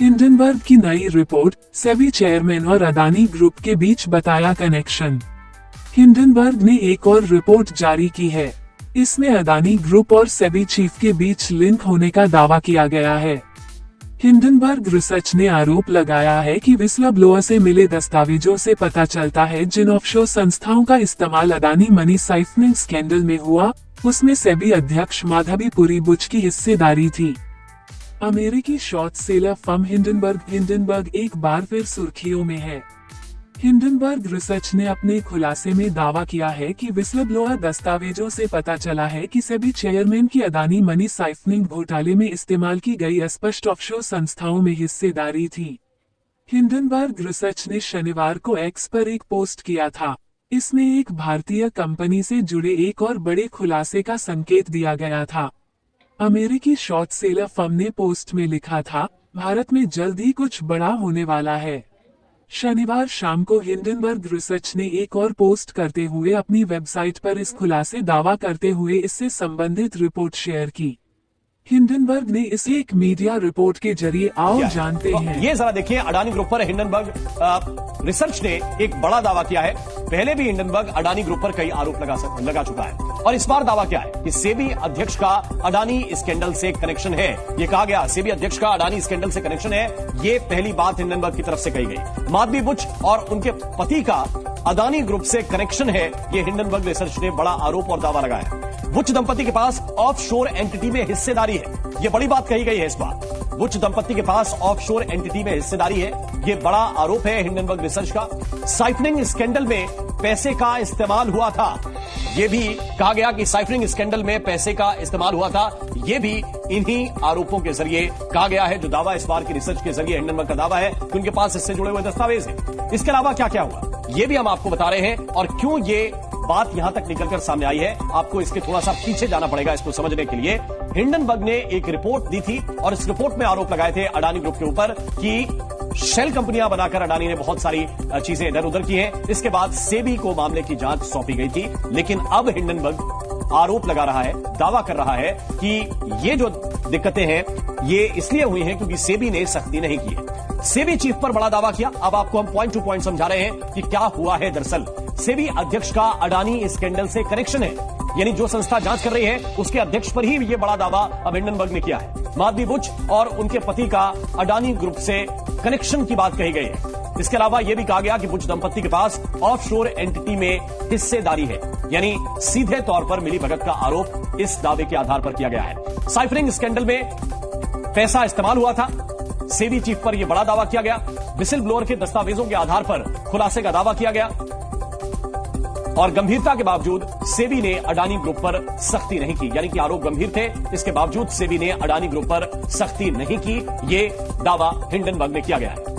Hindenburg की नई report, SEBI chairman और अदानी ग्रुप के बीच बताया कनेक्शन। हिंडनबर्ग ने एक और रिपोर्ट जारी की है। इसमें अदानी ग्रुप और सेबी चीफ के बीच लिंक होने का दावा किया गया है। हिंडनबर्ग रिसर्च ने आरोप लगाया है कि विस्लर ब्लोअर से मिले दस्तावेजों से पता चलता है जिन ऑफशोर संस्थाओं का इस्तेमाल अदानी मनी साइफनिंग स्कैंडल में हुआ, उसमें सेबी अध्यक्ष माधवी पुरी बुच की हिस्सेदारी थी। अमेरिकी शॉर्ट सेलर फर्म हिंडनबर्ग एक बार फिर सुर्खियों में है। हिंडनबर्ग रिसर्च ने अपने खुलासे में दावा किया है कि विस्लर ब्लोअर दस्तावेजों से पता चला है कि सेबी चेयरमैन की अदानी मनी साइफनिंग घोटाले में इस्तेमाल की गई अस्पष्ट ऑफशोर संस्थाओं में हिस्सेदारी थी। हिंडनबर्ग रिसर्च ने शनिवार को एक्स पर एक पोस्ट किया था। इसमें एक भारतीय कंपनी से जुड़े एक और बड़े खुलासे का संकेत दिया गया था। अमेरिकी शॉर्ट सेलर फर्म ने पोस्ट में लिखा था, भारत में जल्द ही कुछ बड़ा होने वाला है। शनिवार शाम को हिंडनबर्ग रिसर्च ने एक और पोस्ट करते हुए अपनी वेबसाइट पर इस खुलासे दावा करते हुए इससे संबंधित रिपोर्ट शेयर की। हिंडनबर्ग ने इसे एक मीडिया रिपोर्ट के जरिए आओ जानते हैं। ये जरा देखिए, अडानी ग्रुप पर हिंडनबर्ग रिसर्च ने एक बड़ा दावा किया है। पहले भी हिंडनबर्ग अडानी ग्रुप पर कई आरोप लगा चुका है और इस बार दावा क्या है कि सेबी अध्यक्ष का अडानी स्कैंडल से कनेक्शन है। ये कहा गया सेबी अध्यक्ष का अडानी स्कैंडल से कनेक्शन है। ये पहली बात हिंडनबर्ग की तरफ से कही गई। माधवी बुच और उनके पति का अडानी ग्रुप से कनेक्शन है, ये हिंडनबर्ग रिसर्च ने बड़ा आरोप और दावा लगाया है। बुच दंपति के पास ऑफशोर एंटिटी में हिस्सेदारी है, ये बड़ी बात कही गई है। इस बार बुच दंपति के पास ऑफशोर एंटिटी में हिस्सेदारी है, ये बड़ा आरोप है हिंडनबर्ग रिसर्च का। साइफनिंग स्कैंडल में पैसे का इस्तेमाल हुआ था, ये भी कहा गया कि साइफनिंग स्कैंडल में पैसे का इस्तेमाल हुआ था। ये भी इन्हीं आरोपों के जरिए कहा गया है। जो दावा इस बार की रिसर्च के जरिए हिंडनबर्ग का दावा है कि उनके पास इससे जुड़े हुए दस्तावेज हैं। इसके अलावा क्या क्या हुआ ये भी हम आपको बता रहे हैं और क्यों ये बात यहां तक निकलकर सामने आई है, आपको इसके थोड़ा सा पीछे जाना पड़ेगा इसको समझने के लिए। हिंडनबर्ग ने एक रिपोर्ट दी थी और इस रिपोर्ट में आरोप लगाए थे अडानी ग्रुप के ऊपर कि शेल कंपनियां बनाकर अडानी ने बहुत सारी चीजें इधर उधर की हैं। इसके बाद सेबी को मामले की जांच सौंपी गई थी, लेकिन अब हिंडनबर्ग आरोप लगा रहा है, दावा कर रहा है कि ये जो दिक्कतें हैं ये इसलिए हुई हैं क्योंकि सेबी ने सख्ती नहीं की है। सेबी चीफ पर बड़ा दावा किया। अब आपको हम पॉइंट टू पॉइंट समझा रहे हैं कि क्या हुआ है। दरअसल सेबी अध्यक्ष का अडानी स्कैंडल से कनेक्शन है, यानी जो संस्था जांच कर रही है उसके अध्यक्ष पर ही ये बड़ा दावा अब हिंडनबर्ग ने किया है। माधवी बुच और उनके पति का अडानी ग्रुप से कनेक्शन की बात कही गई है। इसके अलावा यह भी कहा गया कि बुच दंपति के पास ऑफशोर एंटिटी में हिस्सेदारी है, यानी सीधे तौर पर मिलीभगत का आरोप इस दावे के आधार पर किया गया है। साइफनिंग स्कैंडल में पैसा इस्तेमाल हुआ था, सेबी चीफ पर यह बड़ा दावा किया गया। विसिल ब्लोअर के दस्तावेजों के आधार पर खुलासे का दावा किया गया और गंभीरता के बावजूद सेबी ने अडानी ग्रुप पर सख्ती नहीं की, यानी कि आरोप गंभीर थे, इसके बावजूद सेबी ने अडानी ग्रुप पर सख्ती नहीं की। ये दावा हिंडनबर्ग ने किया गया है।